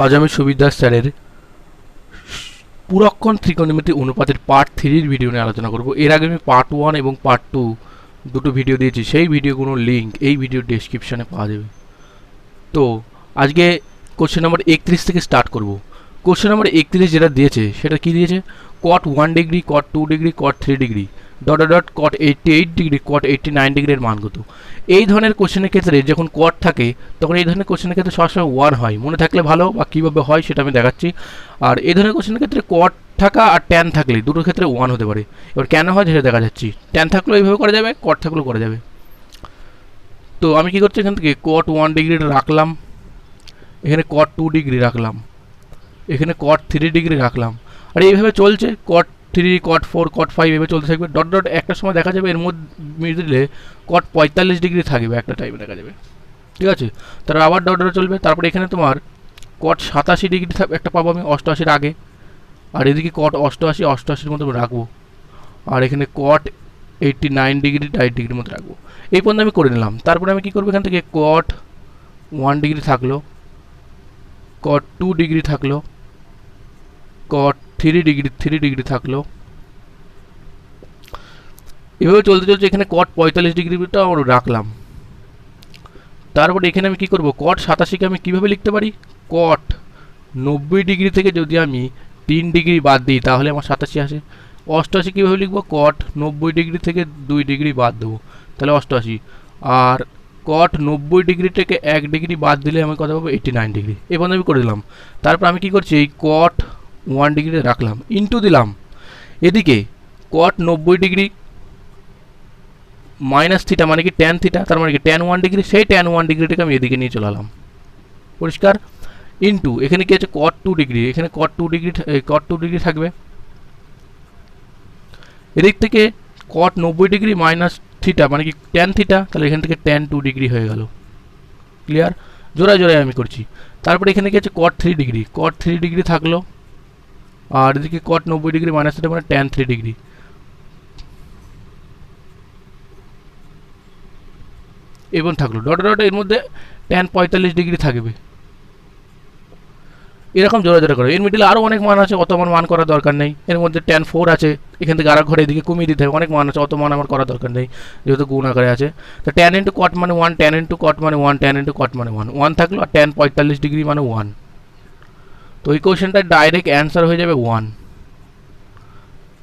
আজ আমি সুবিদাস স্যারের পুরক্ষণ ত্রিকোণমিতি অনুপাতের পার্ট 3 ভিডিও নিয়ে আলোচনা করব। এর আগে আমি পার্ট 1 এবং পার্ট 2 দুটো ভিডিও দিয়েছি, সেই ভিডিওগুলোর লিঙ্ক এই ভিডিওর ডেসক্রিপশনে পাওয়া যাবে। তো আজকে কোশ্চেন নম্বর 31 থেকে স্টার্ট করব। কোশ্চেন নম্বর 31 যেটা দিয়েছে সেটা কি দিয়েছে, কট 1 ডিগ্রি, কট 2 ডিগ্রি, কট 3 ডিগ্রি, ডট ডট কট 88 ডিগ্রি, কট 89 ডিগ্রির মান কত। এই ধরনের কোশ্চেনের ক্ষেত্রে যখন কট থাকে তখন এই ধরনের কোশ্চেনের ক্ষেত্রে সবসময় 1 হয়, মনে থাকলে ভালো, বা কীভাবে হয় সেটা আমি দেখাচ্ছি। আর এই ধরনের কোশ্চেনের ক্ষেত্রে কট থাকা আর ট্যান থাকলে দুটোর ক্ষেত্রে 1 হতে পারে। এবার কেন হয় সেটা দেখা যাচ্ছি। ট্যান থাকলেও এইভাবে করা যাবে, কট থাকলেও করা যাবে। তো আমি কি করছি, এখান থেকে কট 1 ডিগ্রি রাখলাম, এখানে কট 2 ডিগ্রি রাখলাম, এখানে কট 3 ডিগ্রি রাখলাম, আর এইভাবে চলছে। কট 3, কট 4, কট 5 এভাবে চলতে থাকবে। ডট ডট একটা সময় দেখা যাবে এর মধ্যে মিডলে কট 45 ডিগ্রি থাকবে, একটা টাইমে দেখা যাবে, ঠিক আছে। তারপর আবার ডট ডট চলবে। তারপরে এখানে তোমার কট 87 ডিগ্রি একটা পাবো আমি 88-র আগে, আর এদিকে কট 88, 88-র মতো রাখবো, আর এখানে কট 89 ডিগ্রি, 60 ডিগ্রির মতো রাখবো। এই পর্যন্ত আমি করে নিলাম। তারপরে আমি কী করবো, এখান থেকে কট 1 ডিগ্রি থাকলো, কট 2 ডিগ্রি থাকলো, কট 3 ডিগ্রি থাকলো, এভাবে চলতে চলছে। এখানে কট 45 ডিগ্রিটা আমরা রাখলাম। তারপরে এখানে আমি কি করব, কট 87কে আমি কিভাবে লিখতে পারি, কট 90 ডিগ্রি থেকে যদি আমি 3 ডিগ্রি বাদ দিই তাহলে আমার 87 আসে। 88 কীভাবে লিখবো, কট 90 ডিগ্রি থেকে 2 ডিগ্রি বাদ দেবো, তাহলে 88। আর কট 90 ডিগ্রি থেকে 1 ডিগ্রি বাদ দিলে আমি কত পাবো, 89 ডিগ্রি। এই পর্যন্ত আমি করে দিলাম। তারপর আমি কি করছি, এই কট 1 ডিগ্রি রাখলাম, ইন্টু দিলাম এদিকে কট 90 ডিগ্রি মাইনাস থিটা মানে কি ট্যান থিটা, তার মানে কি ট্যান 1 ডিগ্রি, সেই ট্যান 1 ডিগ্রিটাকে আমি এদিকে নিয়ে চলে এলাম, পরিষ্কার। ইন্টু এখানে কি আছে, কট 2 ডিগ্রি, এখানে কট 2 ডিগ্রি, কট 2 ডিগ্রি থাকবে। এদিক থেকে কট 90 ডিগ্রি মাইনাস থিটা মানে কি ট্যান থিটা, তাহলে এখান থেকে ট্যান 2 ডিগ্রি হয়ে গেল। ক্লিয়ার, জোড়ায় জোড়ায় আমি করছি। তারপরে এখানে কি আছে, কট 3 ডিগ্রি, কট 3 ডিগ্রি থাকলো, আর এদিকে কট 90 ডিগ্রি মাইনাস থিটা মানে ট্যান 3 ডিগ্রি। এবং থাকলো ডট ডট, এর মধ্যে ট্যান 45 ডিগ্রি থাকবে। এরকম জোড়া জোড়া করে। এর মিডিলে আরও অনেক মান আছে, অত আমার মান করার দরকার নেই। এর মধ্যে ট্যান 4 আছে, এখান থেকে আরেক ঘরে এদিকে কমিয়ে দিতে হবে, অনেক মান আছে, অত মান আমার করার দরকার নেই যেহেতু গুণ আকারে আছে। তো ট্যান ইন্টু কট মানে 1, ট্যান ইন্টু কট মানে 1, ট্যান ইন্টু কট মানে 1 থাকলো, আর ট্যান 45 ডিগ্রি মানে 1। তো এই কোয়েশ্চেনটার ডাইরেক্ট অ্যান্সার হয়ে যাবে 1।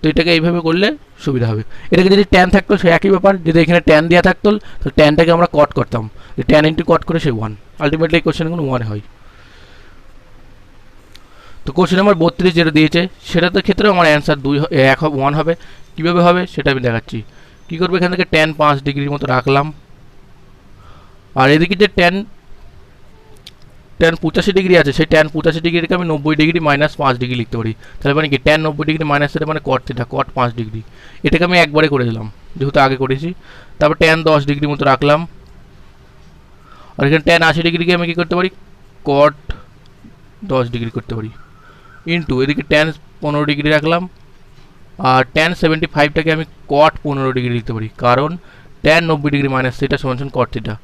তো এটাকে এইভাবে করলে সুবিধা হবে। এটাকে যদি ট্যান থাকতো সে একই ব্যাপার, যদি এখানে ট্যান দেওয়া থাকতো তো ট্যানটাকে আমরা কট করতাম, ট্যান ইন্টু কট করে সে 1। আলটিমেটলি এই কোয়েশ্চেনগুলো 1 হয়। তো কোশ্চেন নাম্বার 32 যেটা দিয়েছে সেটাতে ক্ষেত্রে আমার অ্যান্সার 1 হবে। কীভাবে হবে সেটা আমি দেখাচ্ছি। কী করবো, এখান থেকে ট্যান 5 ডিগ্রির মতো রাখলাম, আর এদিকে যে ট্যান 85 ডিগ্রি আছে সেই ট্যান 85 ডিগ্রিকে আমি 90 ডিগ্রি মাইনাস 5 ডিগ্রি লিখতে পারি। তাহলে মানে কি ট্যান 90 ডিগ্রি মাইনাস থিটা মানে কট থিটা, কট 5 ডিগ্রি। এটাকে আমি একবারে করে দিলাম যেহেতু আগে করেছি। তারপর ট্যান 10 ডিগ্রি মতো রাখলাম, আর এখানে ট্যান 80 ডিগ্রিকে আমি কী করতে পারি, কট 10 ডিগ্রি করতে পারি। ইন্টু এদিকে ট্যান 15 ডিগ্রি রাখলাম, আর ট্যান 75টাকে আমি কট 15 ডিগ্রি লিখতে পারি, কারণ ট্যান 90 ডিগ্রি মাইনাস থিটা সমান কট থিটা।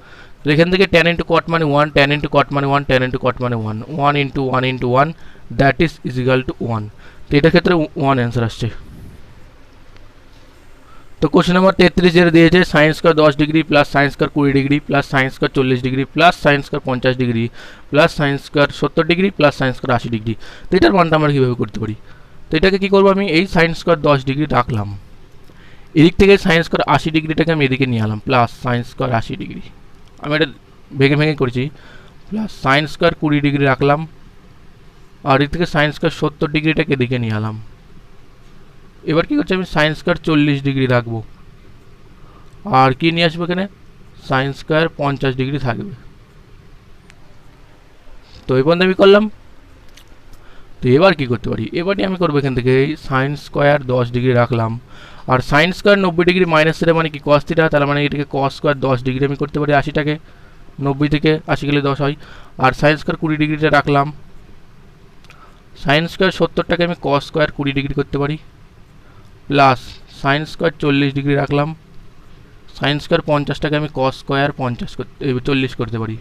তো এখান থেকে ট্যান ইন্টু কট মানে 1, ট্যান ইন্টু কট মানে 1, ট্যান ইন্টু কট মানে 1, 1 into 1 into 1 that is equal to 1। তো এটার ক্ষেত্রে 1 অ্যান্সার আসছে। তো কোশ্চেন নাম্বার 33 যেটা দিয়েছে, sine square 10 degree plus sine square 20 degree plus sine square 40 degree plus sine square 50 degree plus sine square 70 degree plus sine square 80 degree. তো এটার মানটা আমরা কীভাবে করতে পারি, তো এটাকে কী করবো, আমি এই সাইন স্কয়ার 10 ডিগ্রি রাখলাম, এদিক থেকে সাইন স্কয়ার 80 ডিগ্রিটাকে আমি এদিকে নিয়ে এলাম, প্লাস সাইন স্কয়ার 80 ডিগ্রি, আমি এটা ভেঙে ভেঙে করছি, প্লাস সাইন স্কয়ার 20 ডিগ্রি রাখলাম, আর এদিক থেকে সাইন স্কয়ার 70 ডিগ্রিটাকে এদিকে নিয়ে এলাম। এবার কী করছি, আমি সাইন স্কয়ার 40 ডিগ্রি রাখবো, আর কি নিয়ে আসবো, এখানে সাইন স্কয়ার 50 ডিগ্রি থাকবে। তো এই পর্যন্ত আমি করলাম। তো এবার কি করতে পারি, এবারই আমি করবো এখান থেকে সাইন স্কয়ার 10 ডিগ্রি রাখলাম, আর sine square 90 degree minus theta মানে কি কস থিটা, তাহলে মানে এটাকে কস স্কয়ার 10 ডিগ্রি আমি করতে পারি। 80টাকে 90 থেকে 80 গেলে 10 হয়, আর সাইন স্কয়ার 20 ডিগ্রিটা রাখলাম, সাইন স্কয়ার 70টাকে আমি কস স্কয়ার 20 ডিগ্রি করতে পারি, প্লাস সাইন স্কয়ার 40 ডিগ্রি রাখলাম, সাইন স্কয়ার 50টাকে আমি কস স্কয়ার 40 করতে পারি।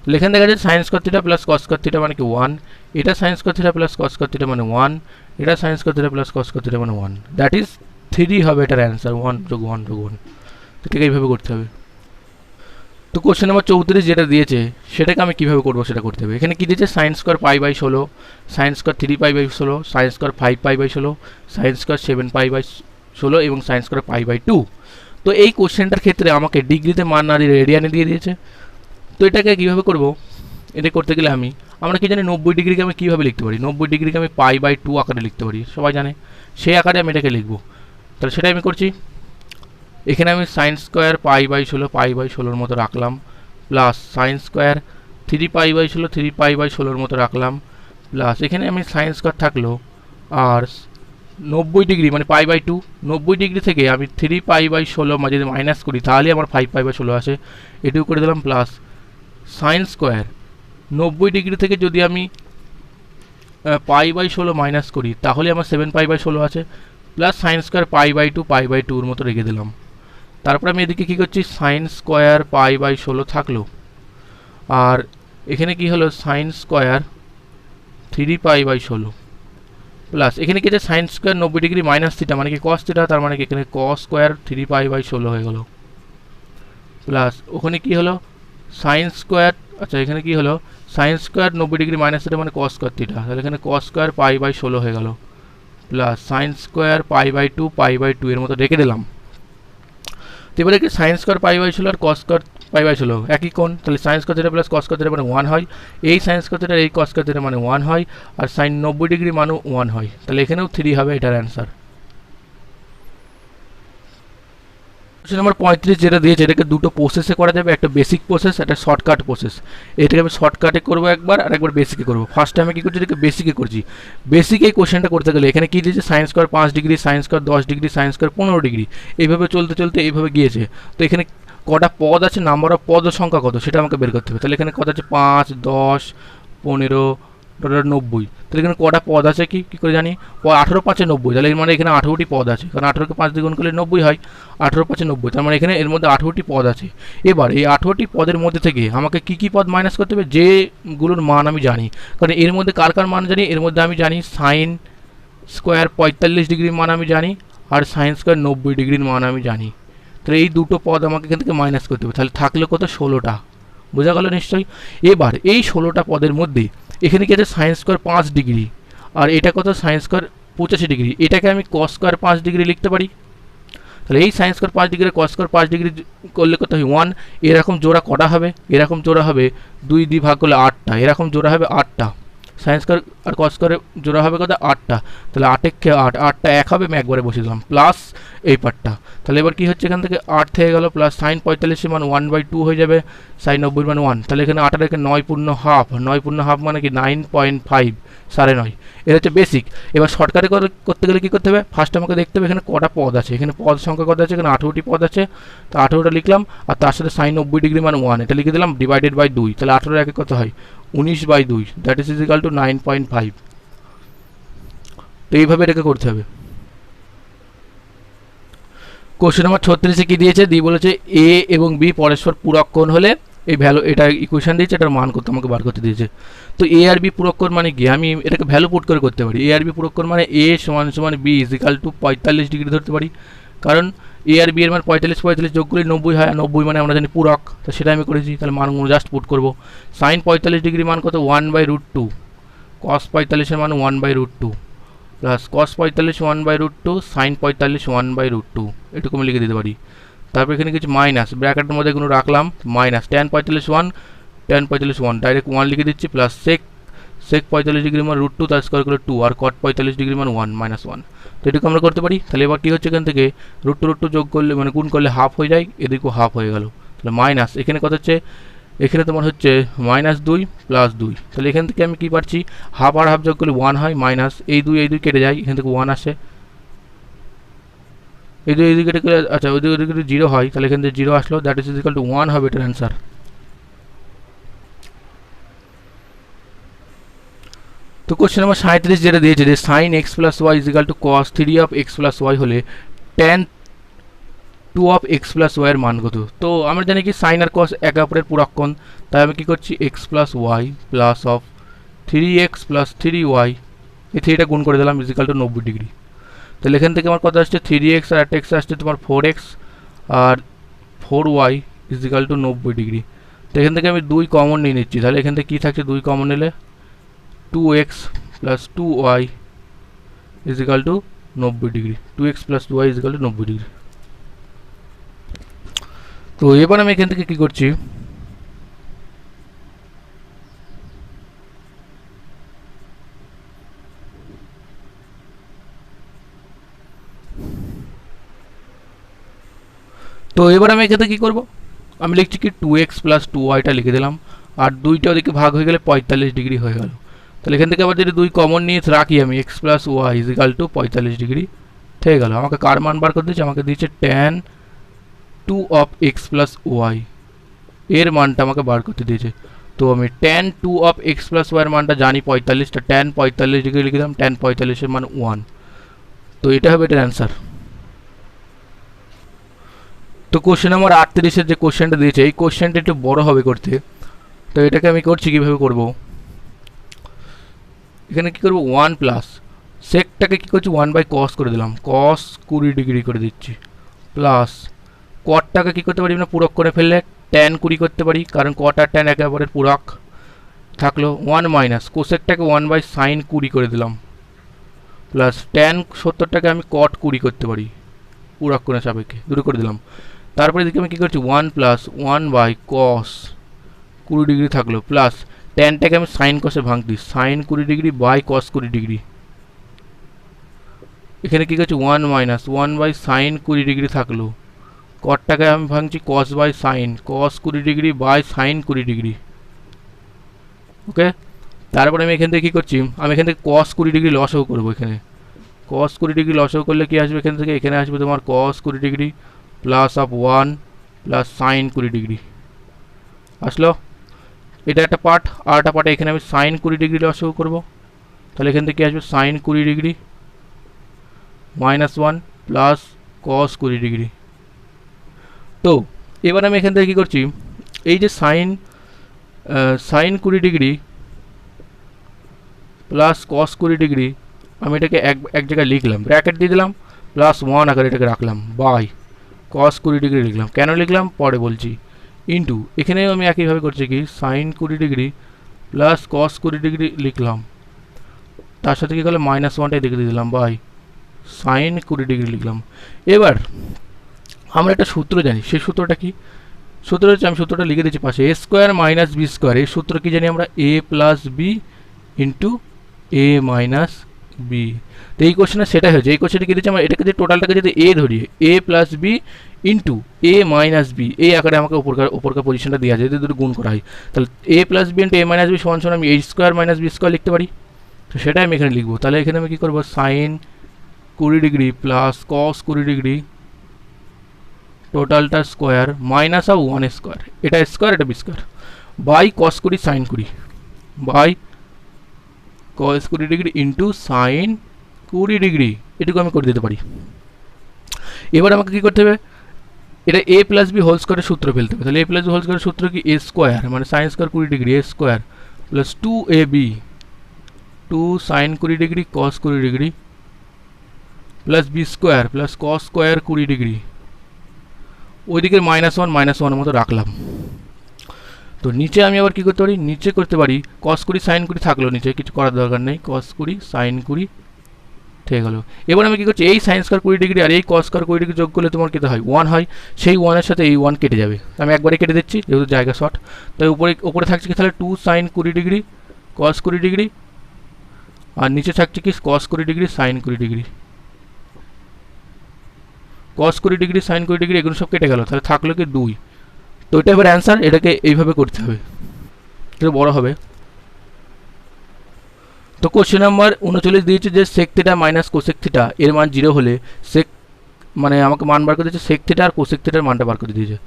তো এখানে দেখা যাচ্ছে সাইন স্কয়ার থিটা প্লাস কস স্কয়ার থিটা মানে কি 1, এটা সাইন স্কয়ার থিটা প্লাস কস স্কয়ার থিটা মানে 1, এটা সাইন স্কয়ার থিটা প্লাস কস স্কয়ার থিটা মানে 1, দ্যাট ইজ 3 হবে এটার অ্যান্সার, 1 যোগ 1 যোগ 1। তো ঠিক এইভাবে করতে হবে। তো কোশ্চেন নাম্বার 34 যেটা দিয়েছে সেটাকে আমি কীভাবে করবো সেটা করতে হবে। এখানে কী দিয়েছে sine square pi by 16, sine square 3 pi by 16, sine square 5 pi by 16, sine square 7 pi by 16 এবং সাইন স্কয়ার পাই বাই 2। তো এই কোশ্চেনটার ক্ষেত্রে আমাকে ডিগ্রিতে মান না দিয়ে রেডিয়ানে দিয়ে দিয়েছে। তো এটাকে কীভাবে করব, এটা করতে গেলে আমরা কি জানি 90 ডিগ্রিকে আমি কীভাবে লিখতে পারি, 90 ডিগ্রিকে আমি পাই বাই 2 আকারে লিখতে পারি, সবাই জানে। সেই আকারে আমি এটাকে লিখবো, তাহলে সেটাই আমি করছি। এখানে আমি সাইন স্কোয়ার পাই বাই 16 মতো রাখলাম, plus sine square 3 pi by 16 3 pi by 16 মতো রাখলাম, প্লাস এখানে আমি সাইন স্কোয়ার থাকলো আর 90 ডিগ্রি মানে পাই বাই 2, 90 ডিগ্রি থেকে আমি 3 পাই বাই 16 যদি মাইনাস করি তাহলে আমার 5 পাই বাই 16 আসে, এটুকু করে দিলাম। প্লাস সাইন স্কোয়ার 90 ডিগ্রি থেকে যদি আমি পাই বাই 16 মাইনাস করি তাহলে আমার 7 পাই বাই 16 আছে, plus sine square pi by 2 মতো রেখে দিলাম। তারপর আমি এদিকে কী করছি, সাইন স্কোয়ার পাই বাই 16 থাকলো, আর এখানে কি হলো sine square 3 pi by 16, plus এখানে কি আছে sine square 90 degree minus theta মানে কি কস থিটা, তার মানে কি এখানে কস স্কোয়ার 3 পাই বাই 16 হয়ে গেল, প্লাস ওখানে কি হলো সাইন স্কোয়ার, আচ্ছা এখানে কি হলো sine square 90 degree minus theta মানে কস স্কোয়ার থিটা, তাহলে এখানে কস স্কোয়ার পাই বাই 16 হয়ে গেল, plus sine square pi by 2 এর মতো রেখে দিলাম। তো এবারে কি সাইন স্কোয়ার পাই বাই 16 আর কস স্কোয়ার পাই বাই 16 একই কোণ, তাহলে sine square theta plus cos square theta মানে 1 হয়, এই সাইন স্কোয়ার থিটা এই কস স্কোয়ার থিটা মানে 1 হয়, আর সাইন 90 ডিগ্রি মানও 1 হয়, তাহলে এখানেও 3 হবে এটার অ্যান্সার। কোশ্চেন নাম্বার 35 যেটা দিয়েছে এটাকে দুটো প্রসেসে করা যাবে, একটা বেসিক প্রসেস একটা শর্টকাট প্রসেস। এটাকে আমি শর্টকাটে করবো একবার আর একবার বেসিকে করবো। ফার্স্টে আমি কী করছি, এটাকে বেসিকে করছি। বেসিক এই কোশ্চেনটা করতে গেলে এখানে কী দিয়েছে sine square 5 degree, sine square 10 degree, sine square 15 degree, এইভাবে চলতে চলতে এইভাবে গিয়েছে। তো এখানে কটা পদ আছে, নাম্বার অফ পদ সংখ্যা কত সেটা আমাকে বের করতে হবে। তাহলে এখানে কত আছে 5 10 15 টোটাল 90, তাহলে এখানে কটা পদ আছে কি করে জানি, 18 5 90, তাহলে এর মানে এখানে 18টি পদ আছে, কারণ 18কে 5 দিয়ে গুণ করলে 90 হয়, 18 5 90, তার মানে এখানে এর মধ্যে 18টি পদ আছে। এবার এই 18টি পদের মধ্যে থেকে আমাকে কী পদ মাইনাস করতে হবে, যেগুলোর মান আমি জানি, কারণ এর মধ্যে কার মান জানি, এর মধ্যে আমি জানি সাইন স্কোয়ার 45 ডিগ্রির মান আমি জানি, আর সাইন স্কোয়ার 90 ডিগ্রির মান আমি জানি। তাহলে এই দুটো পদ আমাকে এখান থেকে মাইনাস করতে হবে, তাহলে থাকলে কত 16টা, বোঝা গেল নিশ্চয়ই। এবার এই 16টা পদের মধ্যে এখানে কি আছে সাইন স্কোয়ার 5 ডিগ্রি, আর এটা কত সাইন স্কোয়ার 85 ডিগ্রি, এটাকে আমি কস স্কোয়ার 5 ডিগ্রি লিখতে পারি। তাহলে এই sine square 5 degree cos square 5 degree করলে কত হয় 1, এরকম জোড়া কটা হবে, এরকম জোড়া হবে 2 দিয়ে ভাগ করলে 8টা, এরকম জোড়া হবে 8টা, সাইন স্কোয়ার আর কস স্কোয়ারে জোড়া হবে কত 8টা, তাহলে 8 8টা 1 হবে, আমি একবারে বসে দিলাম, প্লাস এই পার্টটা। তাহলে এবার কী হচ্ছে এখান থেকে 8 থেকে গেল, প্লাস সাইন 45 মান 1/2 হয়ে যাবে, সাইন 90 মান 1, তাহলে এখানে 8 রেখে 9 পূর্ণ হাফ, 9 পূর্ণ হাফ মানে কি 9.5, 9.5, এটা হচ্ছে বেসিক। এবার শর্টকাটে করতে গেলে কী করতে হবে, ফার্স্ট আমাকে দেখতে হবে এখানে কটা পদ আছে, এখানে পদ সংখ্যা কত আছে, এখানে 18টি পদ আছে, তো 18টা লিখলাম, আর তার সাথে সাইন 90 ডিগ্রি মান 1 এটা লিখে দিলাম, ডিভাইডেড বাই 2, তাহলে 18 একে কত হয় 19/2, দ্যাট ইজ ইজিক্যাল টু 9.5। তো এইভাবে এটাকে করতে হবে। কোশ্চেন নাম্বার 36 কি দিয়েছে, দিয়ে বলেছে এ এবং বি পরস্পর পূরক কোণ হলে এই ভ্যালু, এটা ইকুয়েশন দিয়েছে, এটার মান করতে আমাকে বার করতে দিয়েছে। তো এ আর বি পূরক কোণ মানে কি, আমি এটাকে ভ্যালু পুট করে করতে পারি। এ আর বি পূরক কোণ মানে এ সমান বি ইজিক্যাল টু 45 ডিগ্রি ধরতে পারি, কারণ এ আর বি এর মান 45 যোগ করলে 90 হয়, 90 মানে আমরা জানি পূরক, তো সেটা আমি করেছি। তাহলে মানগুলো জাস্ট পুট করবো। সাইন 45 ডিগ্রি মান কত 1/√2, কস 45 এর মান 1/√2, প্লাস কস 45 1/√2, সাইন 45 1/√2, এটুকু আমি লিখে দিতে পারি। তারপর এখানে কিছু মাইনাস ব্র্যাকেটের মধ্যে এগুলো রাখলাম, মাইনাস ট্যান 45 1 ডাইরেক্ট 1 লিখে দিচ্ছি, প্লাস সেক 45 ডিগ্রি মান √2 তার স্কোয়ার করলে 2, আর কট 45 ডিগ্রি মান 1 -1, তো এটুকু আমরা করতে পারি। তাহলে এবার কী হচ্ছে এখান থেকে √2 যোগ করলে মানে গুণ করলে হাফ হয়ে যায়, এদিকেও হাফ হয়ে গেল, তাহলে মাইনাস এখানে কত হচ্ছে, এখানে তোমার হচ্ছে -2 + 2, তাহলে এখান থেকে আমি কী পাচ্ছি, হাফ আর হাফ যোগ করলে 1 হয়, মাইনাস এই 2 কেটে যায়, এখান থেকে 1 আসে, এই 2 কেটে গেলে আচ্ছা ওইদিকে 0 হয়, তাহলে এখান থেকে 0 আসলো, দ্যাট ইজ ইজিক্যাল টু 1 হবে এটার অ্যান্সার। তো কোশ্চেন নাম্বার 37 যেটা দিয়েছে যে sine x + y equal to cos 3 of x + y হলে tan two of x plus ওয়াইয়ের মান কত। তো আমরা জানি কি সাইন আর কস একে অপরের পূরক কোণ, তাই আমি কী করছি x plus y plus of 3x plus 3y, এই 3টা গুণ করে দিলাম ইজিক্যাল টু 90 ডিগ্রি। তাহলে এখান থেকে আমার কত আসছে 3x আর 8x আসছে তোমার 4x R 4y is equal to 90 degree. তো এখান থেকে আমি 2 কমন নিয়ে নিচ্ছি, তাহলে এখান থেকে কী থাকছে 2 কমন নিলে 2x plus 2y equal to 90 degree, 2x plus 2y equal to 90 degree. তো এবার আমি এখান থেকে কী করছি তো এবার আমি এখানে কী করবো, আমি লিখছি কি 2x প্লাস 2yটা লিখে দিলাম, আর 2টা ওদিকে ভাগ হয়ে গেলে 45 ডিগ্রি হয়ে গেল। তাহলে এখান থেকে আবার যদি 2 কমন নিয়ে রাখি আমি x plus y equal to 45 degree থেকে গেল। আমাকে কার মান বার করে দিয়েছে, আমাকে দিয়েছে tan 2 of x plus y, এর মানটা আমাকে বার করতে দিয়েছে। তো আমি tan 2 অফ x প্লাস ওয়াইয়ের মানটা জানি 45টা, tan 45 ডিগ্রি লিখে দিলাম, tan 45-এর মান 1। তো এটা হবে এটার অ্যান্সার। তো কোশ্চেন নাম্বার 38-এর যে কোশ্চেনটা দিয়েছে এই কোশ্চেনটা একটু বড় হবে করতে, তো এটাকে আমি করছি কীভাবে করব, এখানে কী করবো 1 প্লাস সেকটাকে কী করছি 1/cos করে দিলাম, cos 20 ডিগ্রি করে দিচ্ছি, প্লাস কটটাকে কী করতে পারি না পূরক করে ফেললে tan 20 করতে পারি, কারণ কট আর tan একে অপরের পূরক থাকলো। 1 মাইনাস কোসেকটাকে 1/sin 20 করে দিলাম, প্লাস tan 70টাকে আমি cot 20 করতে পারি পূরক কোণের সাপেক্ষে, দুটো করে দিলাম। তারপরে এদিকে আমি কী করছি 1 প্লাস 1/cos 20 ডিগ্রি থাকলো, প্লাস ট্যানটাকে আমি সাইন কসে ভাঙতি, sine 20 degree by cos 20 degree. এখানে কী করছি 1 মাইনাস 1/sin 20 ডিগ্রি থাকলো, কটটাকে আমি ভাঙছি cos by sine, cos 20 degree by sine 20 degree. Okay, তারপরে আমি এখান থেকে কী করছি, আমি এখান থেকে কস 20 ডিগ্রি লসও করবো। এখানে কস 20 ডিগ্রি লসও করলে কী আসবে এখান থেকে, এখানে আসবে তোমার কস 20 degree plus of 1 plus sign 20 degree আসলো। এটা একটা পার্ট, আর একটা পার্টে এখানে আমি সাইন 20 ডিগ্রি লসও করবো, তাহলে এখান থেকে আসবে sine 20 degree minus 1 plus cos 20 degree. তো এবার আমি এখান থেকে কী করছি, এই যে sine 20 degree plus cos 20 degree আমি এটাকে এক জায়গায় লিখলাম, ব্র্যাকেট দিয়ে দিলাম, প্লাস 1 আকারে এটাকে রাখলাম, বাই কস 20 ডিগ্রি লিখলাম। কেন লিখলাম পরে বলছি। ইন্টু এখানেও আমি একইভাবে করছি কি sine 20 degree plus cos 20 degree লিখলাম, তার সাথে কী করলাম -1টাই লিখে দিলাম, বাই সাইন 20 ডিগ্রি লিখলাম। এবার আমরা একটা সূত্র জানি, সেই সূত্রটা কি, সূত্র হচ্ছে আমি সূত্রটা লিখে দিচ্ছি পাশে, a square minus B square. এই সূত্র কি জানি আমরা, a plus B into a minus B. তো এই কোশ্চেনে সেটাই হয়েছে, এই কোশ্চেনে কী দিচ্ছে আমরা এটাকে যে টোটালটাকে যদি a ধরি, a plus B into a minus B, এই আকারে আমাকে উপরকার পজিশনটা দেওয়া যায়, যদি দুটো গুণ করা হয় তাহলে a plus B into a minus B সমান সমান আমি a square minus B square লিখতে পারি। তো সেটাই আমি এখানে লিখবো। তাহলে এখানে আমি কী করবো, sine 20 degree plus cos 20 degree টোটালটা স্কোয়ার মাইনাস অফ 1 স্কোয়ার, এটা স্কোয়ার এটা B square, by cos 20 sine 20 by cos 20 degree into sine 20 degree, এটুকু আমি করে দিতে পারি। এবার আমাকে কী করতে হবে, এটা a প্লাস বি হোল স্কোয়ারের সূত্র ফেলতে হবে। তাহলে a প্লাস বি হোল স্কোয়ারের সূত্র কি, a স্কোয়ার মানে sine square 20 degree a square plus 2ab 2 sine 20 degree cos 20 degree plus B square plus cos square 20 degree, ওইদিকে -1 মতো রাখলাম। তো নিচে আমি আবার কী করতে পারি, নিচে করতে পারি কস 20 সাইন 20 থাকলো, নিচে কিছু করার দরকার নেই, কস 20 সাইন 20 ঠিক গেলো। এবার আমি কী করছি, এই সাইন স্কোয়ার 20 ডিগ্রি আর এই কস স্কোয়ার 20 ডিগ্রি যোগ করলে তোমার কেটে হয় 1 হয়, সেই 1-এর সাথে এই 1 কেটে যাবে, আমি একবারে কেটে দিচ্ছি যেহেতু জায়গা শর্ট। তাই উপরে থাকছে কি তাহলে 2 সাইন 20 ডিগ্রি কস 20 ডিগ্রি, আর নিচে থাকছে কি কস 20 degree sine 20 degree, cos 20 degree sine 20 degree এগুলো সব কেটে গেল, তাহলে থাকলো কি 2। তো এটা এবার অ্যান্সার, এটাকে এইভাবে করতে হবে, এটা বড় হবে। তো কোশ্চেন নাম্বার 39 দিয়েছে যে sec theta minus cosec theta এর মান 0 হলে সেক মানে আমাকে মান বার করে দিয়েছে, সেক থিটা আর কোসেক থিটার মানটা বার করে দিয়েছে,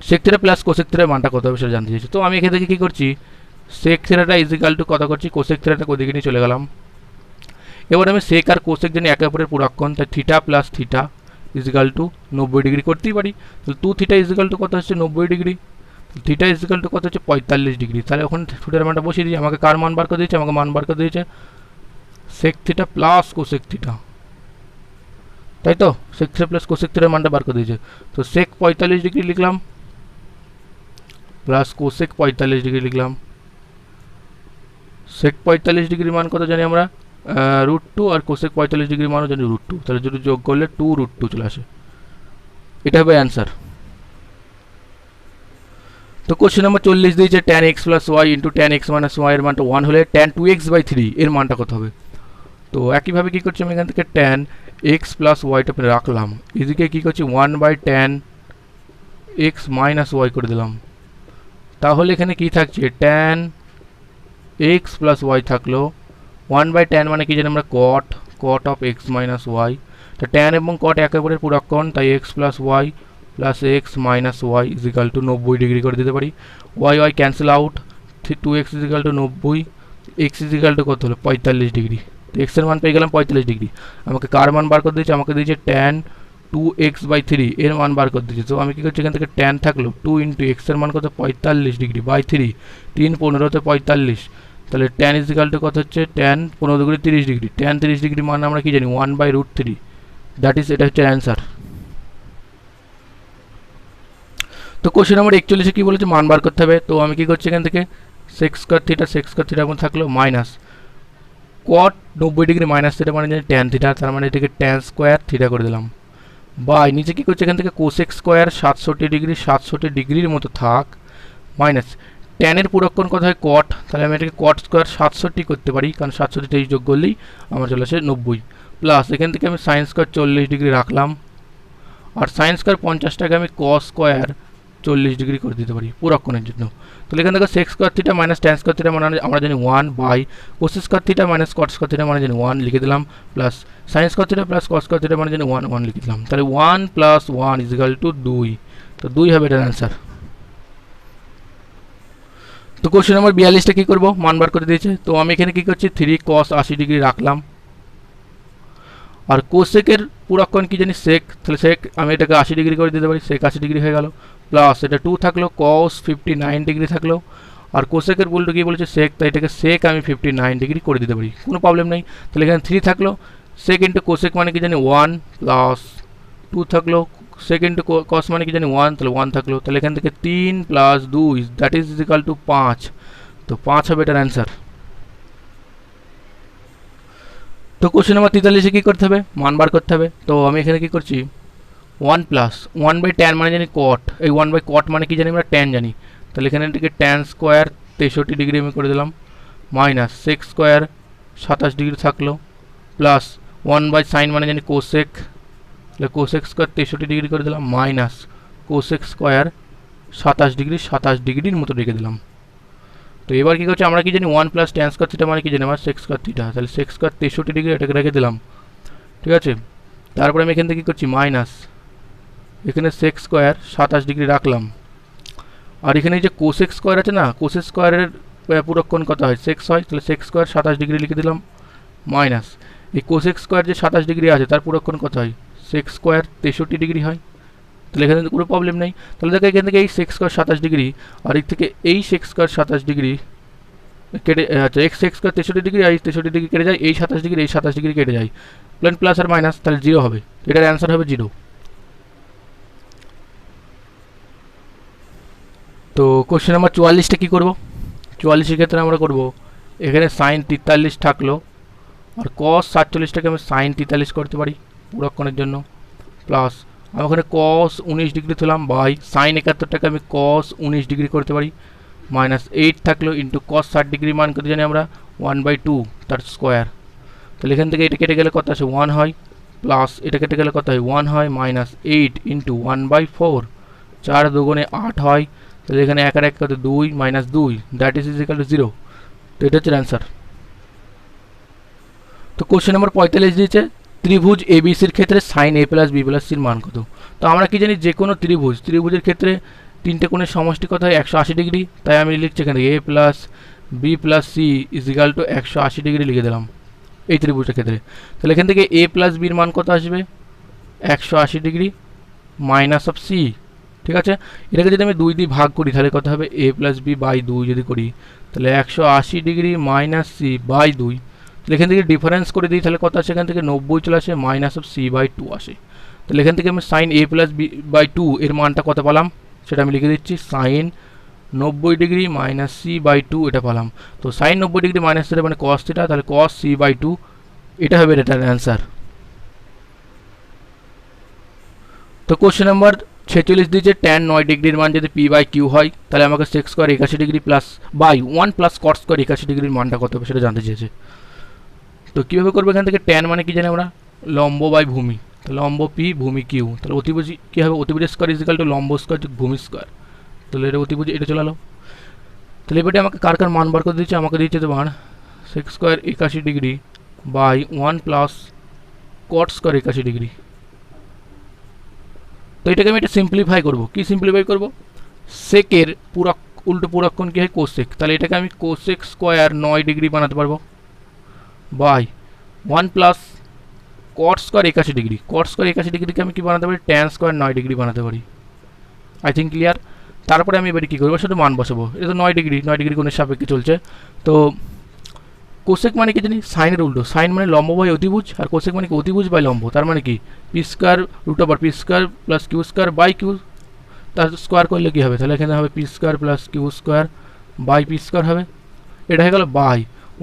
সেক থিটা প্লাস কোসেক থিটার মানটা কত হবে সেটা জানতে চাইছে। তো আমি এখান থেকে কী করছি, সেক থিটাটা ইজিক্যাল টু কত করছি, কোসেক থিটাটা ওদিকে নিয়ে চলে গেলাম। এবার আমি সেক আর কোসেক জানি একে অপরের পূরক কোণ, তাই theta plus theta equal to 90 degree করতেই পারি। তাহলে 2 থিটা ইজিক্যাল টু কত হচ্ছে 90 ডিগ্রি, থিটা ইজিক্যাল টু কত হচ্ছে 45 ডিগ্রি। তাহলে ওখানে থিটার মানটা বসিয়ে দিই। আমাকে কার মান বার করে দিয়েছে, আমাকে মান বার করে দিয়েছে sec theta plus cosec theta, তাই তো সেক থিটা প্লাস কোসেক থিটার মানটা বার করে দিয়েছে। তো সেক 45 ডিগ্রি লিখলাম প্লাস কোসেক 45 ডিগ্রি লিখলাম। সেক 45 ডিগ্রির মান কত জানি আমরা √2, আর কোসেক 45 ডিগ্রির মানও জানি √2। তাহলে যদি যোগ করলে 2√2 চলে আসে, এটা হবে অ্যান্সার। তো কোশ্চেন নাম্বার 40 দিয়েছে tan x plus y into tan x minus y এর মানটা 1 হলে tan 2x/3 এর মানটা কত হবে। তো একইভাবে কী করছি আমি এখান থেকে tan x প্লাস ওয়াইটা রাখলাম, এদিকে কী করছি 1/tan x মাইনাস ওয়াই করে দিলাম। তাহলে এখানে কি থাকছে tan x প্লাস ওয়াই থাকলো 1/tan মানে কি জানি আমরা cot of x minus y. তো tan এবং cot একেবারে পুরক্ষণ, তাই x plus y plus x minus y equal to 90 degree করে দিতে পারি। Y cancel out, 2x equal to 90, x equal to কত হলো 45 ডিগ্রি। তো এক্সের মান পেয়ে গেলাম 45 ডিগ্রি। আমাকে কার মান বার করে দিয়েছে, আমাকে দিয়েছে tan 2x/3 এর মান বার করে দিয়েছে। তো আমি কী করছি এখান থেকে tan থাকলো 2 ইন্টু এক্সের মান কত 45 ডিগ্রি বাই 3, 3 15তে 45, তাহলে tan ইজিক্যাল টু কত হচ্ছে tan 15 degree 30 degree. tan 30 degree মান আমরা কি জানি 1/√3, দ্যাট ইজ এটা হচ্ছে অ্যান্সার। তো কোশ্চেন নাম্বার 41 কী বলেছে মান বার করতে হবে। তো আমি কী করছি এখান থেকে সেক স্কোয়ার থিটা এখন থাকলো minus cot 90 degree minus theta মানে জানি tan থিটা, তার মানে এটাকে tan স্কোয়ার থিটা করে দিলাম। বাই নিচে কী করছে এখান থেকে কোসেক স্কোয়ার 67 ডিগ্রির মতো থাক, মাইনাস ট্যানের পুরক্ষণ কথা হয় cot, তাহলে আমি এটাকে cot স্কোয়ার 67 করতে পারি, কারণ 67 যোগ করলেই আমার চলে আসে 90, প্লাস এখান থেকে আমি সাইন স্কোয়ার 40 ডিগ্রি রাখলাম, আর সাইন স্কোয়ার 50টাকে আমি cos স্কোয়ার 40 ডিগ্রি করে দিতে পারি পুরক্ষণের জন্য। তাহলে এখান থেকে sec square theta minus tan square theta মানে আমরা জানি 1 by cos square theta minus cot square theta মানে জানি 1 লিখে দিলাম, plus sine square theta plus cos square theta মানে জানি 1 লিখে দিলাম। তাহলে 1 + 1 = 2, তো 2 হবে এটার অ্যান্সার। তো কোশ্চেন নাম্বার 42টা কী করবো মান বার করে দিয়েছে। তো আমি এখানে কী করছি 3 cos 80 ডিগ্রি রাখলাম, আর কোসেকের পুরক্ষণ কি জানি সেক, তাহলে সেক আমি এটাকে 80 ডিগ্রি করে দিতে পারি, সেক 80 ডিগ্রি হয়ে গেল, প্লাস এটা 2 থাকলো cos 59 ডিগ্রি থাকলো, আর কোসেকের উল্টো কি বলেছে সেক, তাই এটাকে সেক আমি 59 ডিগ্রি করে দিতে পারি, কোনো প্রবলেম নেই। তাহলে এখানে 3 থাকলো সেক ইন্টু কোসেক মানে কি জানি 1, প্লাস 2 থাকলো সেক ইন্টু কস মানে কি জানি 1, তাহলে 1 থাকলো, তাহলে এখান থেকে 3 + 2 দ্যাট ইজ ইকুয়াল টু 5, তো 5 হবে এটার অ্যান্সার। তো কোশ্চেন নাম্বার 43 কী করতে হবে মান বার করতে হবে। তো আমি এখানে কী করছি 1 + 1/tan মানে জানি cot, এই 1/cot মানে কি জানি আমরা tan জানি, তাহলে এখানে এটাকে tan স্কোয়ার 63 ডিগ্রি আমি করে দিলাম, মাইনাস সেক স্কোয়ার 27 ডিগ্রি থাকলো, প্লাস 1/sin মানে জানি কোসেক, তাহলে কোসেক স্কোয়ার 63 ডিগ্রি করে দিলাম, মাইনাস কোসেক স্কোয়ার 27 ডিগ্রির মতো রেখে দিলাম। তো এবার কী করছে আমরা কি জানি 1 + tan স্কোয়ার থিটা মানে কি জানি আমার সেক স্কোয়ার থিটা, তাহলে সেক স্কোয়ার 63 ডিগ্রি এটাকে রেখে দিলাম, ঠিক আছে। তারপরে আমি এখান থেকে কী করছি মাইনাস এখানে সেক স্কোয়ার 27 ডিগ্রি রাখলাম, আর এখানে যে কোসেক স্কোয়ার আছে না, কোসেক স্কোয়ারের পুরক্ষণ কত হয় সেক্স হয়, তাহলে সেক স্কোয়ার 27 ডিগ্রি লিখে দিলাম, মাইনাস এই কোসেক স্কোয়ার যে 27 ডিগ্রি আছে তার পুরক্ষণ কত হয় সেক স্কোয়ার 63 ডিগ্রি হয়, তাহলে এখানে কোনো প্রবলেম নেই। তাহলে দেখো এখান থেকে এই সেক স্কোয়ার 27 ডিগ্রি আর এর থেকে এই সেক স্কোয়ার 27 ডিগ্রি কেটে, আচ্ছা এক্স সেক স্কোয়ার 63 ডিগ্রি আর এই 63 ডিগ্রি কেটে যায়, এই 27 ডিগ্রি এই 27 ডিগ্রি কেটে যায়, প্লাস আর মাইনাস, তাহলে 0 হবে, এটার অ্যান্সার হবে 0। তো কোশ্চেন নাম্বার 44টা কী করবো, 44-এর ক্ষেত্রে আমরা করবো এখানে সাইন 43 থাকলো, আর cos 47টাকে আমি সাইন 43 করতে পারি পুরক্ষণের জন্য, প্লাস আমি ওখানে cos 19 ডিগ্রি তুললাম, বাই সাইন 71টাকে আমি cos 19 ডিগ্রি করতে পারি, মাইনাস 8 থাকলো ইন্টু cos 60 ডিগ্রি মান করতে জানি আমরা 1/2 তার স্কোয়ার, তাহলে এখান থেকে এটা কেটে গেলে কত আসে 1 হয়, প্লাস এটা কেটে গেলে কত হয় 1 হয়, মাইনাস 8 ইন্টু 1/4, 4 2 8 হয়, তাহলে এখানে 1 আর 1 কত 2 minus 2 that is equal to 0, তো এটা হচ্ছে অ্যান্সার। তো কোশ্চেন নাম্বার 45 দিয়েছে ত্রিভুজ এবিসির ক্ষেত্রে সাইন a + b + c-র মান কত। তো আমরা কি জানি যে কোনো ত্রিভুজের ক্ষেত্রে তিনটে কোণের সমষ্টি কত হয় 180 ডিগ্রি, তাই আমি লিখছি এখানে a + b + c = 180 ডিগ্রি লিখে দিলাম এই ত্রিভুজের ক্ষেত্রে। তাহলে এখান থেকে a + b-র মান কত আসবে 180 ডিগ্রি মাইনাস অফ সি। ঠিক আছে, এটাকে যদি আমি 2 দিয়ে ভাগ করি তাহলে কত হবে a প্লাস বি বাই 2 যদি করি তাহলে 180 ডিগ্রি মাইনাস সি বাই 2। তাহলে এখান থেকে ডিফারেন্স করে দিই তাহলে কত আসে, এখান থেকে 90 চলে আসে, মাইনাস অফ সি বাই 2 আসে। তাহলে এখান থেকে আমি sine a plus B by 2 এর মানটা কত পেলাম সেটা আমি লিখে দিচ্ছি, sine 90 degree minus C by 2 এটা পেলাম। তো সাইন 90 ডিগ্রি মাইনাস থিটা মানে কস থিটা, তাহলে কস সি বাই 2 এটা হবে এটার অ্যান্সার। তো কোশ্চেন নাম্বার 46 দিয়েছে tan 9 ডিগ্রির মান যদি পি বাই কিউ হয় তাহলে আমাকে sec square 81 degree plus by 1 plus cot square 81 ডিগ্রির মানটা কত হবে সেটা জানতে চেয়েছে। তো কীভাবে করবো, এখান থেকে tan মানে কি জানি আমরা, লম্ব বাই ভূমি, তাহলে লম্ব পি ভূমি কিউ, তাহলে অতিভুজ কী হবে, অতিভুজ স্কোয়ার ইজিক্যাল টু লম্ব স্কোয়ার ভূমি স্কোয়ার, তাহলে এটা অতিভুজ এটা চলে এলো। তাহলে এবারে আমাকে কার কার মান বার করে দিচ্ছে, আমাকে দিচ্ছে তোমার sec square 81 degree by 1 plus cot square 81 degree. তো এটাকে আমি এটা সিম্পলিফাই করবো, কি সিম্পলিফাই করবো, সেকের উল্টো পুরক্ষণ কী হয় কোসেক, তাহলে এটাকে আমি কোসেক স্কোয়ার 9 ডিগ্রি বানাতে পারবো by 1 plus cot square 81 degree, cot square 81 ডিগ্রিকে আমি কি বানাতে পারি, ট্যান স্কোয়ার 9 ডিগ্রি বানাতে পারি। I think clear. তারপরে আমি এবারে কী করবো, শুধু মান বসাবো, এটা তো 9 ডিগ্রি কোণের সাপেক্ষে চলছে। তো কোসেক মানে কি জানি, সাইনের উল্টো, সাইন মানে লম্ব বাই অতিভুজ, আর কোসেক মানে কি অতিভুজ বাই লম্ব, তার মানে কি P square root over P square plus Q square by Q, তার স্কোয়ার করলে কী হবে, তাহলে এখানে হবে P square plus Q square by P square হবে, এটা হয়ে গেল বাই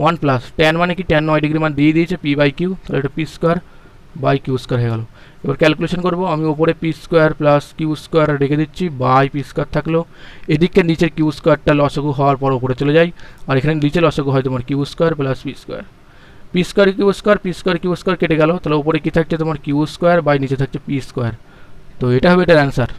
1 প্লাস ট্যান মানে কি, ট্যান 9 ডিগ্রি মান দিয়ে দিয়েছে পি বাই কিউ, তাহলে এটা P square by Q square হয়ে গেল। এবার ক্যালকুলেশন করবো, আমি ওপরে P square plus Q square রেখে দিচ্ছি বাই পি স্কোয়ার থাকলো, এদিকে নিচের কিউ স্কোয়ারটা লসাগু হওয়ার পর ওপরে চলে যায়, আর এখানে নিচে লসাগু হয় তোমার Q square plus P square, P square Q square P square Q square কেটে গেল, তাহলে উপরে কী থাকছে তোমার কিউ স্কোয়ার বাই নিচে থাকছে পি স্কোয়ার। তো এটা হবে এটার অ্যান্সার।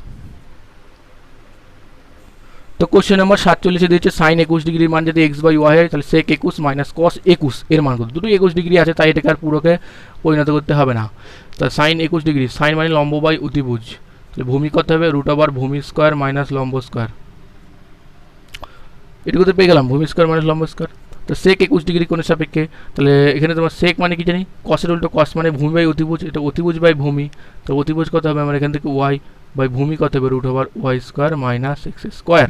তো কোশ্চেন নাম্বার 47 দিয়েছে সাইন 21 ডিগ্রির মান যদি এক্স বাই ওয়াই হয় তাহলে সেক 21 মাইনাস কস 21 এর মান কত, দুটো 21 ডিগ্রি আছে তাই এটাকে আর পুরোকে পরিণত করতে হবে না। তা সাইন 21 ডিগ্রি, সাইন মানে লম্ব বাই অতিভুজ, তাহলে ভূমি কত হবে রুট ওভার ভূমি স্কোয়ার মাইনাস লম্ব স্কোয়ার, এটুকু তো পেয়ে গেলাম ভূমি স্কোয়ার মাইনাস লম্ব স্কোয়ার। তো সেক 21 ডিগ্রি কোণের সাপেক্ষে, তাহলে এখানে তোমার সেক মানে কি জানি, কসের উল্টো কস মানে ভূমি বাই অতিভুজ, এটা অতিভুজ বাই ভূমি, তো অতিভুজ কত হবে আমার এখান থেকে ওয়াই বাই ভূমি কত হবে root over Y square minus x square,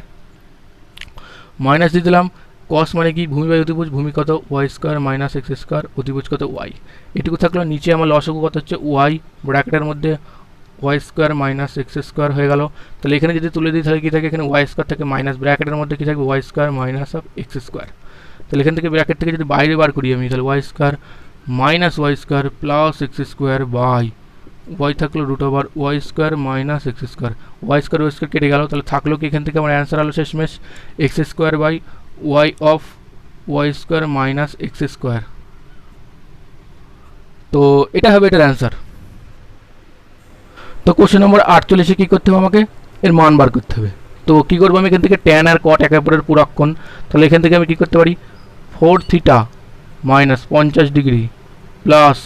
minus দিয়ে দিলাম কস মানে কি ভূমি বাই অতিভুজ, ভূমি কত y square minus x square, অতিভুজ কত ওয়াই, এটুকু থাকলো। নিচে আমার লসাগু কত হচ্ছে ওয়াই, ব্র্যাকেটের মধ্যে y square minus x square হয়ে গেল। তাহলে এখানে যদি তুলে দিই তাহলে কী থাকে, এখানে ওয়াই স্কোয়ার থাকে মাইনাস ব্র্যাকেটের মধ্যে কী থাকবে y square minus of x square, তাহলে এখান থেকে ব্র্যাকেট থেকে যদি বাইরে বার করি আমি তাহলে Y square minus Y square plus X square by Y থাকলো root over Y square minus x square, Y square কেটে গেল, তাহলে থাকলো কি এখান থেকে আমার অ্যান্সার হলো শেষমেশ x square by y of y square minus x square. তো এটা হবে এটার অ্যান্সার। তো কোশ্চেন নম্বর 48 কী করতে হবে, আমাকে এর মান বার করতে হবে। তো কী করবো, আমি এখান থেকে ট্যান আর কট একে অপরের পুরক্ষণ, তাহলে এখান থেকে আমি কী করতে পারি 4 theta minus 50 degree plus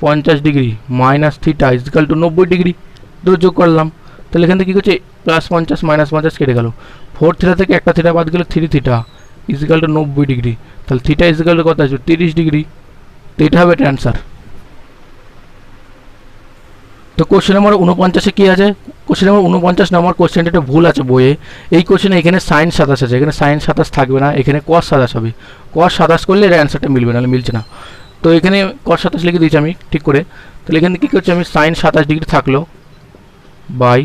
50 degree minus theta equal to 90 degree, দুটো যোগ করলাম, তাহলে এখান থেকে কী করছে প্লাস 50 মাইনাস 50 কেটে গেল, 4 থিটা থেকে একটা থিটা বাদ গেল 3 থিটা ইজিক্যাল টু 90 ডিগ্রি, তাহলে থিটা ইজিক্যাল টু কত আসবে 30 ডিগ্রি, তো এটা হবে এটা অ্যান্সার। তো কোশ্চেন নম্বর 49 কী আছে, কোশ্চেন নম্বর 49 নম্বর কোশ্চেনটা একটা ভুল আছে বইয়ে, এই কোশ্চেনে এখানে সাইন 27 আছে, এখানে সাইন 27 থাকবে না, এখানে কস 27 হবে, কস 27 করলে এর অ্যান্সারটা মিলবে, নাহলে মিলছে না। তো এখানে কস 27 লিখে দিয়েছি আমি ঠিক করে, তাহলে এখানে কী করছি আমি সাইন 27 ডিগ্রি থাকলো বাই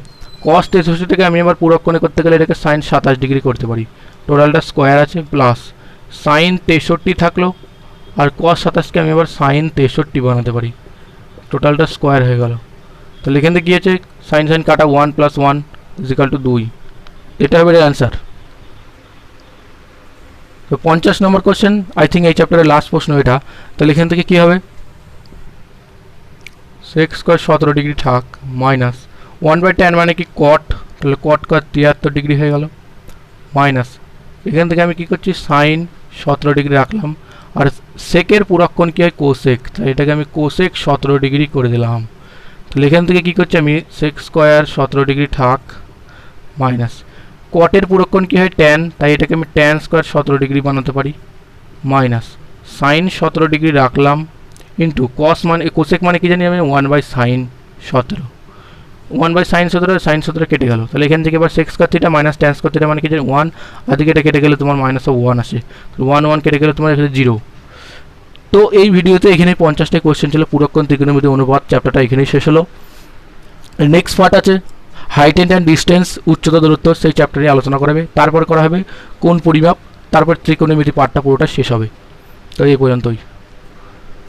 কস 63 থেকে আমি আবার পুরক্ষণে করতে গেলে এটাকে সাইন 27 ডিগ্রি করতে পারি, টোটালটা স্কোয়ার আছে প্লাস সাইন 63 থাকলো আর কস 27কে আমি আবার সাইন 63 বানাতে পারি, টোটালটা স্কোয়ার হয়ে গেল। তাহলে এখান থেকে কী আছে সাইন সাইন কাটা 1 প্লাস 1 ইজিক্যাল টু 2, এটা হবে এর অ্যান্সার। তো 50 নম্বর কোশ্চেন, আই থিঙ্ক এই চ্যাপ্টারের লাস্ট প্রশ্ন এটা, তাহলে এখান থেকে কী হবে সেক স্কোয়ার 17 ডিগ্রি থাক মাইনাস 1/tan মানে কি কট, তাহলে কট 73 ডিগ্রি হয়ে গেল মাইনাস এখান থেকে আমি কী করছি সাইন 17 ডিগ্রি রাখলাম, আর সেকের পুরক্ষণ কী হয় কোসেক, তাই এটাকে আমি কোসেক 17 ডিগ্রি করে দিলাম, তাহলে এখান থেকে কী করছি আমি সেক স্কোয়ার 17 ডিগ্রি থাক মাইনাস কটের পুরক্ষণ কী হয় ট্যান, তাই এটাকে আমি ট্যান স্কোয়ার 17 ডিগ্রি বানাতে পারি মাইনাস সাইন 17 ডিগ্রি রাখলাম ইন্টু কস মানে কোসেক মানে কি জানি আমি 1/sin 17। 1/sin17 কেটে গেল, তাহলে এখান থেকে এবার sex square theta minus tan square theta মানে কি যে 1, আর দিকে এটা কেটে গেলে তোমার -1 আসে, 1 কেটে গেলে তোমার এখানে 0। তো এই ভিডিওতে এখানে 50টা কোয়েশ্চেন ছিল, পুরক্ষণ ত্রিকোণমিতি অনুপাত চ্যাপ্টারটা এখানেই শেষ হলো। নেক্সট পার্ট আছে হাইট অ্যান্ড ডিস্টেন্স, উচ্চতা দূরত্ব, সেই চ্যাপ্টারে আলোচনা করাবে, তারপর করা হবে কোন পরিমাপ, তারপর ত্রিকোণমিতি পার্টটা পুরোটা শেষ হবে। তো এই পর্যন্তই।